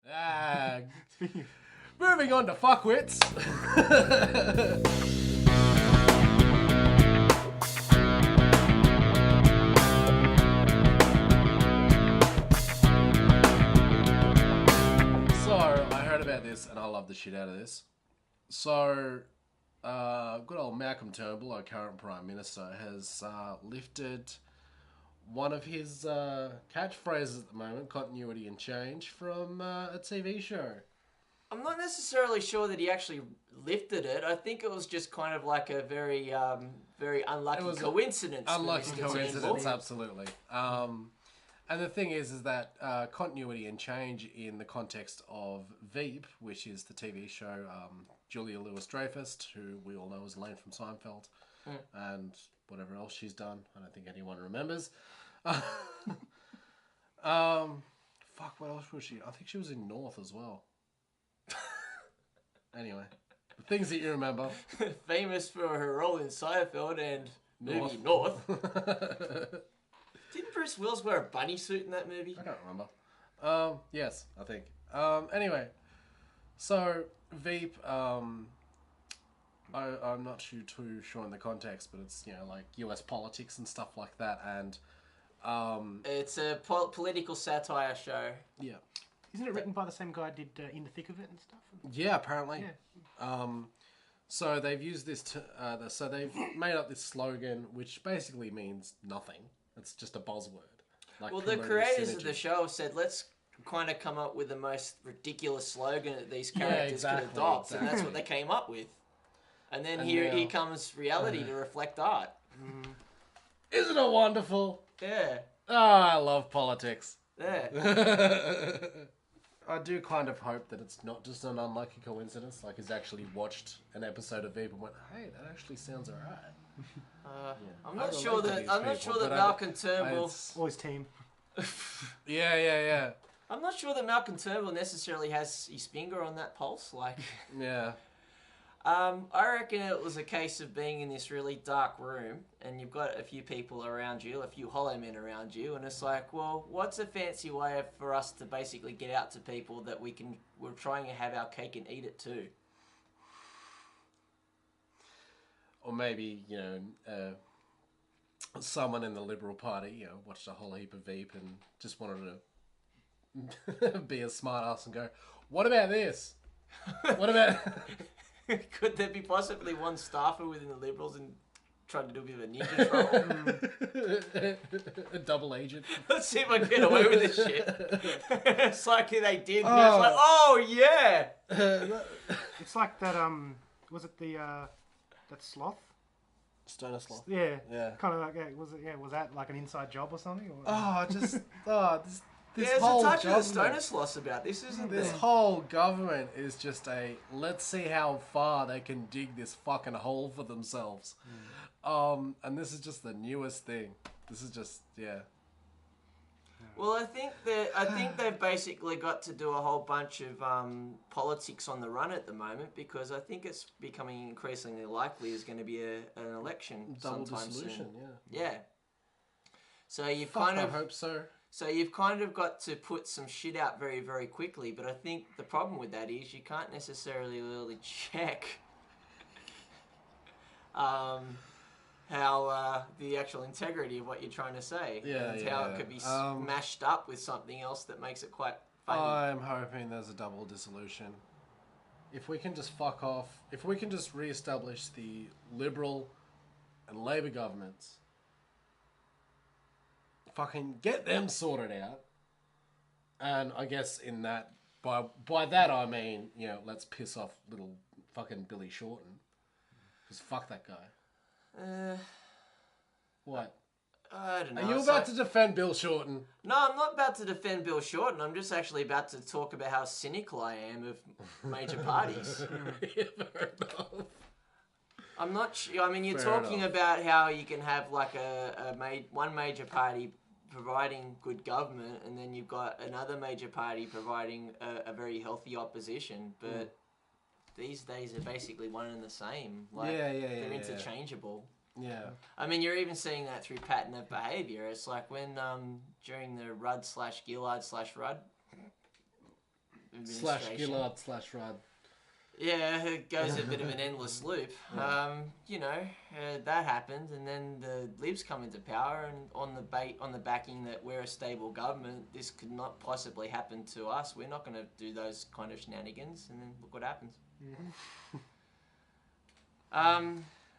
Ah, moving on to fuckwits. So, I heard about this and I love the shit out of this. So, good old Malcolm Turnbull, our current Prime Minister, has lifted one of his catchphrases at the moment, continuity and change, from a TV show. I'm not necessarily sure that he actually lifted it. I think it was just kind of like a very, very unlucky coincidence. Unlucky coincidence, absolutely. And the thing is that continuity and change in the context of Veep, which is the TV show Julia Louis-Dreyfus, who we all know as Elaine from Seinfeld, and whatever else she's done. I don't think anyone remembers. Fuck, what else was she? I think she was in North as well. Anyway, the things that you remember. Famous for her role in Seinfeld and movie North. Didn't Bruce Willis wear a bunny suit in that movie? I don't remember. Yes, I think. Anyway, so Veep, I'm not too sure in the context, but it's, like US politics and stuff like that, and it's a political satire show. Yeah. Isn't it written by the same guy who did In the Thick of It and stuff? Yeah, apparently. Yeah. So they've used this so they've made up this slogan, which basically means nothing. It's just a buzzword. Well, the creators of the show said, let's kind of come up with the most ridiculous slogan that these characters could adopt, and that's what they came up with. And then here comes reality to reflect art. Isn't it wonderful? Yeah. Oh, I love politics. Yeah. I do kind of hope that it's not just an unlucky coincidence, like he's actually watched an episode of Veep and went, hey, that actually sounds alright. I'm not sure that Malcolm Turnbull or his team. Yeah. I'm not sure that Malcolm Turnbull necessarily has his finger on that pulse. Like, yeah. I reckon it was a case of being in this really dark room, and you've got a few people around you, a few hollow men around you, and it's like, well, what's a fancy way for us to basically get out to people that we're trying to have our cake and eat it too? Or maybe, someone in the Liberal Party, watched a whole heap of Veep and just wanted to be a smart ass and go, what about this? What about... Could there be possibly one staffer within the Liberals and trying to do a bit of a ninja troll? A double agent. Let's see if I can get away with this shit. It's like they did. And it's like, oh yeah. It's like that. Was it the that sloth? Stoner sloth. Yeah. Kind of like was that like an inside job or something? This there's whole a touch of the government, stoner sloths about this, isn't there? This whole government is just let's see how far they can dig this fucking hole for themselves. And this is just the newest thing. This is just, Well, I think they've basically got to do a whole bunch of politics on the run at the moment, because I think it's becoming increasingly likely there's going to be an election sometime soon. Yeah. So you've I hope so. So you've kind of got to put some shit out very, very quickly, but I think the problem with that is you can't necessarily really check how the actual integrity of what you're trying to say, and how it could be mashed up with something else that makes it quite funny. I'm hoping there's a double dissolution. If we can just fuck off, if we can just re-establish the Liberal and Labour governments, fucking get them sorted out, and I guess in that, by that I mean, let's piss off little fucking Billy Shorten, because fuck that guy. What? I don't know. Are you about to defend Bill Shorten? No, I'm not about to defend Bill Shorten. I'm just actually about to talk about how cynical I am of major parties. Fair enough. I'm not sure. I mean, you're talking about how you can have like one major party providing good government, and then you've got another major party providing a very healthy opposition. But these days are basically one and the same. Like, they're interchangeable. Yeah. I mean, you're even seeing that through pattern of behaviour. It's like when during the Rudd/Gillard/Rudd administration. /Gillard/Rudd. Yeah, it goes a bit of an endless loop. That happened, and then the Libs come into power, and on the backing that we're a stable government, this could not possibly happen to us. We're not going to do those kind of shenanigans, and then look what happens. As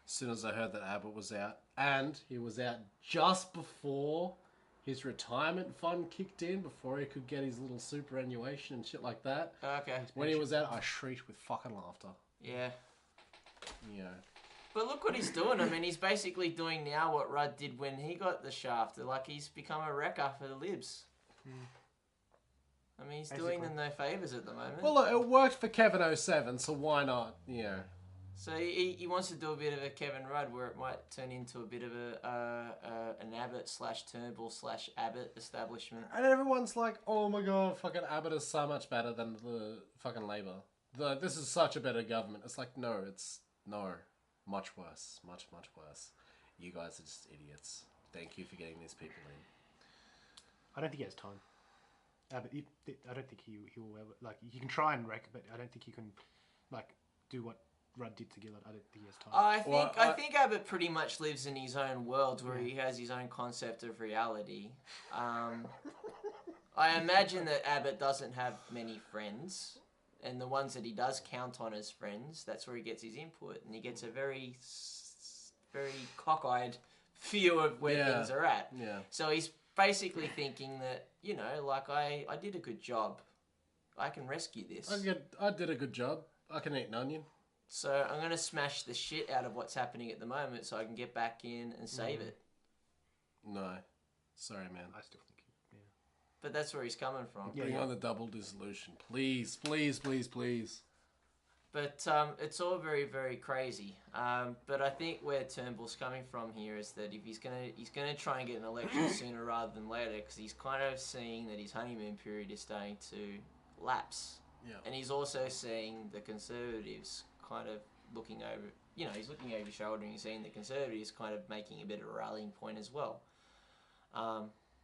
soon as I heard that Abbott was out, and he was out just before his retirement fund kicked in, before he could get his little superannuation and shit like that. Okay. When he was out, I shrieked with fucking laughter. Yeah. You know. But look what he's doing. I mean, he's basically doing now what Rudd did when he got the shaft. Like, he's become a wrecker for the Libs. I mean, he's doing them no favours at the moment. Well, look, it worked for Kevin 07, so why not? You know. So he wants to do a bit of a Kevin Rudd where it might turn into a bit of an Abbott/Turnbull/Abbott establishment. And everyone's like, oh my god, fucking Abbott is so much better than the fucking Labour. This is such a better government. It's like, no, much worse. Much, much worse. You guys are just idiots. Thank you for getting these people in. I don't think he has time. Abbott, I don't think he will ever, like, you can try and wreck, but I don't think you can, like, do what Rudd did to Gillard. I don't think he has time. I think Abbott pretty much lives in his own world where he has his own concept of reality. I imagine that Abbott doesn't have many friends, and the ones that he does count on as friends, that's where he gets his input, and he gets a very, very cockeyed view of where things are at. Yeah. So he's basically thinking that, I did a good job. I can rescue this. I did a good job. I can eat an onion. So I'm going to smash the shit out of what's happening at the moment so I can get back in and save it. No. Sorry, man. I still think But that's where he's coming from. Bring on the double dissolution. Please, please, please, please. But it's all very, very crazy. But I think where Turnbull's coming from here is that if he's gonna try and get an election sooner rather than later, because he's kind of seeing that his honeymoon period is starting to lapse. Yeah. And he's also seeing the Conservatives kind of looking over, he's looking over his shoulder and he's seeing the Conservatives kind of making a bit of a rallying point as well.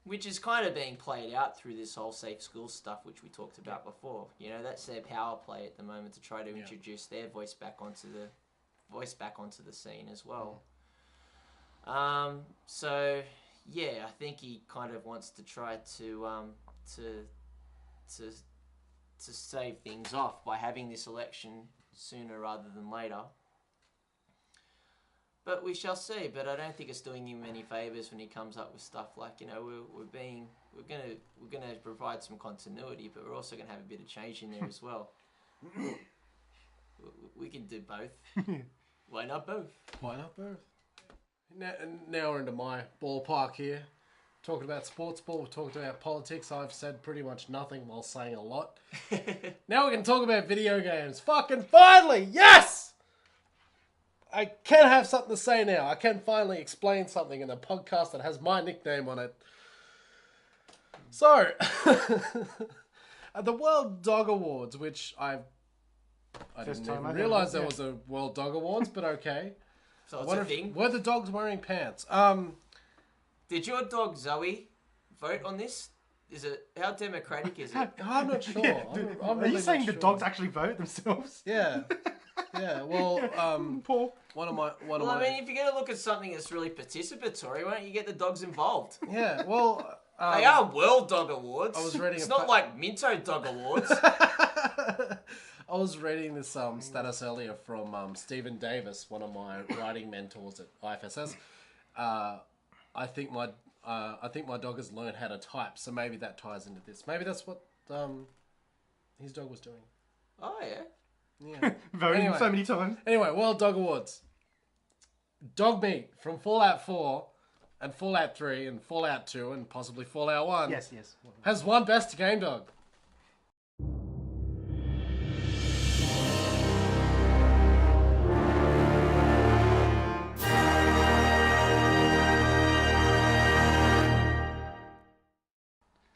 Which is kind of being played out through this whole safe school stuff, which we talked about before. That's their power play at the moment to try to introduce their voice back onto the scene as well. So yeah, I think he kind of wants to try to save things off by having this election sooner rather than later. But we shall see. But I don't think it's doing him any favours when he comes up with stuff like, we're gonna provide some continuity, but we're also gonna have a bit of change in there as well. We can do both. Why not both? Why not both? Now we're into my ballpark here. Talking about sports ball, we've talked about politics. I've said pretty much nothing while saying a lot. Now we can talk about video games. Fucking finally! Yes! I can have something to say now. I can finally explain something in a podcast that has my nickname on it. So, at the World Dog Awards, which I didn't even realise there was a World Dog Awards, but okay. So it's a thing? Were the dogs wearing pants? Did your dog Zoe vote on this? How democratic is it? I'm not sure. I'm Are really you saying not the sure. dogs actually vote themselves? Yeah. Yeah, well, Paul. I mean, if you're going to look at something that's really participatory, why don't you get the dogs involved? Yeah, well... they are World Dog Awards. I was reading it's not like Minto Dog Awards. I was reading this status earlier from Stephen Davis, one of my writing mentors at IFSS. I think my dog has learned how to type, so maybe that ties into this. Maybe that's what his dog was doing. Oh, yeah. Yeah. Voting so many times. Anyway, World Dog Awards. Dog meat from Fallout 4 and Fallout 3 and Fallout 2 and possibly Fallout 1 Yes. has won Best Game Dog.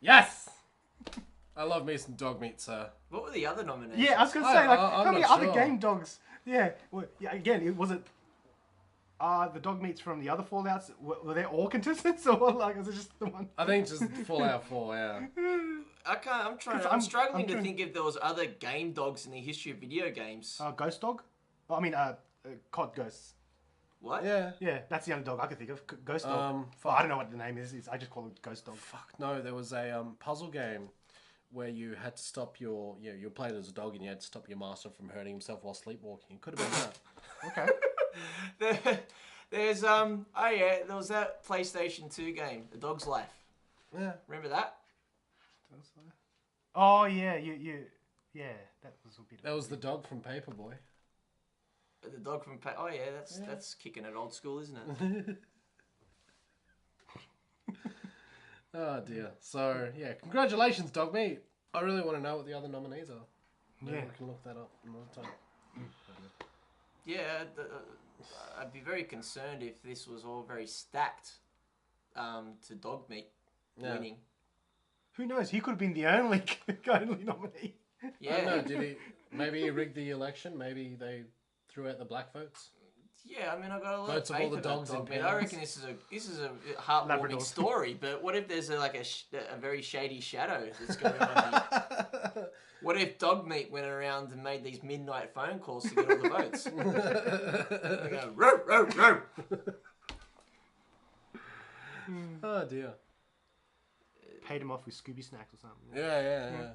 Yes! I love me some dog meat, sir. What were the other nominations? Yeah, I was going to say, like, I'm how many not other sure. game dogs? Yeah, well, yeah. Again, it wasn't. The dog meats from the other Fallouts, were they all contestants or like was it just the one? I think just Fallout 4, yeah. I'm struggling to think if there was other game dogs in the history of video games. Ghost dog? Oh, I mean, COD ghosts. What? Yeah. Yeah, that's the only dog I could think of. Ghost dog. Fuck. I don't know what the name is. I just call it Ghost dog. Fuck, no, there was a puzzle game where you had to stop your... Yeah, you were playing as a dog and you had to stop your master from hurting himself while sleepwalking. It could have been that. Okay. There was that PlayStation 2 game, The Dog's Life. Yeah. Remember that? Oh yeah, yeah, that was a bit. That was the dog from Paperboy. The dog from that's kicking it old school, isn't it? Oh dear. So yeah, congratulations, Dog Meat. I really want to know what the other nominees are. Maybe we can look that up another time. Yeah, I'd be very concerned if this was all very stacked to Dog Meat winning. Who knows? He could have been the only nominee. Yeah. I don't know, did he? Maybe he rigged the election. Maybe they threw out the black votes. Yeah, I mean, I've got a lot Votes of of faith all the about dogs Dog in Meat. I pens. reckon this is a heartwarming Labradors. story. But what if there's a very shady shadow that's going on here? What if Dog Meat went around and made these midnight phone calls to get all the votes? They go, row, row, row. Oh dear. Paid him off with Scooby snacks or something. Yeah.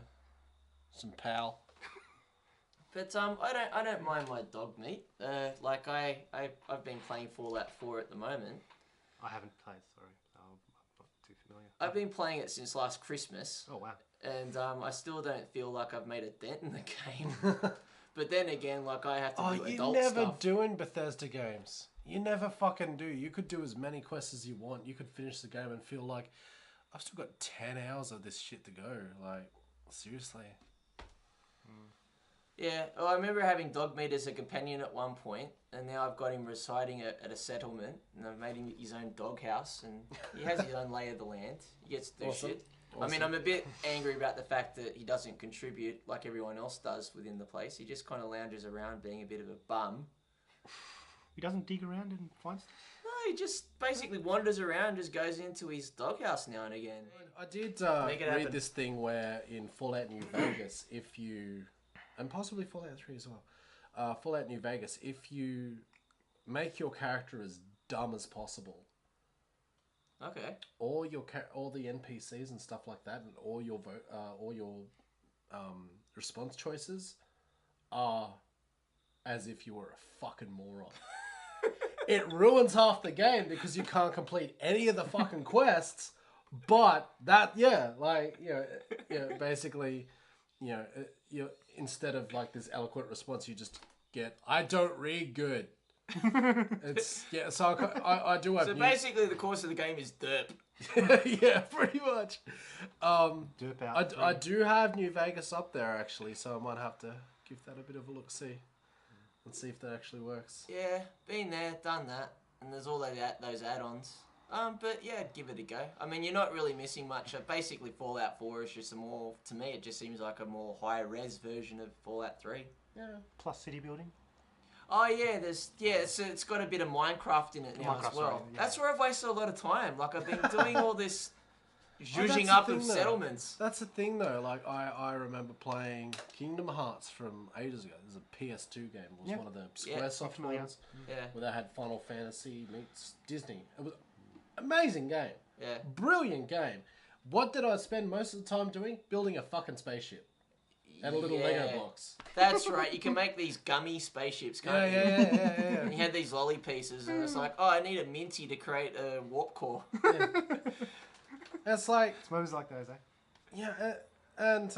Some pal. But I don't mind my Dog Meat. Like I've been playing Fallout 4 at the moment. I haven't played. Sorry, I'm not too familiar. I've been playing it since last Christmas. Oh wow. And I still don't feel like I've made a dent in the game. But then again, like I have to do adult you're never stuff. doing Bethesda games. You never fucking do. You could do as many quests as you want. You could finish the game and feel like, I've still got 10 hours of this shit to go. Like, seriously. Yeah, well, I remember having Dog Meat as a companion at one point, and now I've got him residing at a settlement, and I've made him his own doghouse, and he has his own lay of the land. He gets to do shit. I mean, I'm a bit angry about the fact that he doesn't contribute like everyone else does within the place. He just kind of lounges around being a bit of a bum. He doesn't dig around and find stuff? No, he just basically wanders around, just goes into his doghouse now and again. I did Make it read happen. this thing where in Fallout New Vegas, if you... And possibly Fallout 3 as well. Fallout New Vegas, if you make your character as dumb as possible, Okay. all the NPCs and stuff like that, and all your response choices are as if you were a fucking moron. It ruins half the game because you can't complete any of the fucking quests. But that, basically, you instead of like this eloquent response, you just get, I don't read good. So I do have. So basically, the course of the game is derp. Yeah, pretty much. Derp out. I do have New Vegas up there actually, so I might have to give that a bit of a look see. Let's see if that actually works. Yeah, been there, done that, and there's all those add-ons. But yeah, I'd give it a go. I mean, you're not really missing much. Basically, Fallout 4 is just to me, it just seems like a more high-res version of Fallout 3. Yeah. Plus city building. Oh yeah, it's got a bit of Minecraft in it now as well. Right, yeah. That's where I've wasted a lot of time. Like I've been doing all this zhuzhing the up thing, of though. settlements. That's the thing though. Like I remember playing Kingdom Hearts from ages ago. This is a PS2 game. It was one of the Squaresoft ones. Yeah. Where they had Final Fantasy meets Disney. It was an amazing game. Yeah. Brilliant game. What did I spend most of the time doing? Building a fucking spaceship. And a little Lego box. That's right. You can make these gummy spaceships, can't you? Yeah. And you had these lolly pieces, and it's like, oh, I need a minty to create a warp core. It's like, It's moments like those, eh? yeah, and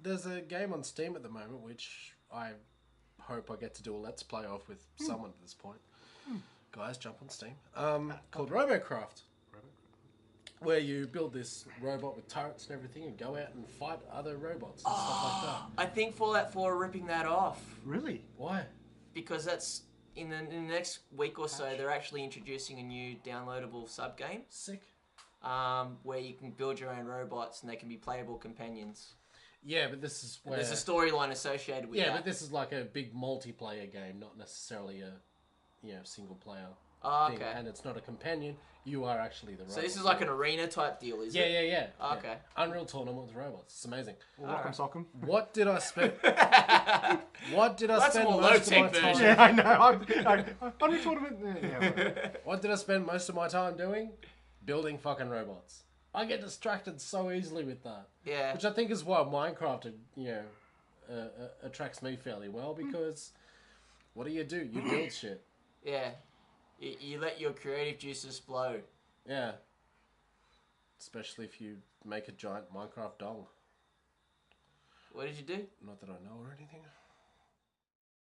there's a game on Steam at the moment which I hope I get to do a Let's Play of with someone at this point. Guys, jump on Steam. Called Robocraft. Where you build this robot with turrets and everything and go out and fight other robots and stuff like that. I think Fallout 4 are ripping that off. Really? Why? Because that's in the next week or so, they're actually introducing a new downloadable sub-game Sick. where you can build your own robots and they can be playable companions. Yeah, but this is where... There's a storyline associated with that. Yeah, but this is like a big multiplayer game, not necessarily a single player. thing, and it's not a companion. You are actually the robot. So this is like an arena type deal, is it? Yeah. Okay. Yeah. Unreal Tournament with robots. It's amazing. Well, rock'em sock'em. What did I spend? What did I That's spend more most of my low-tech time? version. Yeah, I know. Unreal Tournament. Yeah. What did I spend most of my time doing? Building fucking robots. I get distracted so easily with that. Yeah. Which I think is why Minecraft, attracts me fairly well, because what do? You build shit. Yeah. You let your creative juices flow. Yeah. Especially if you make a giant Minecraft dong. What did you do? Not that I know or anything.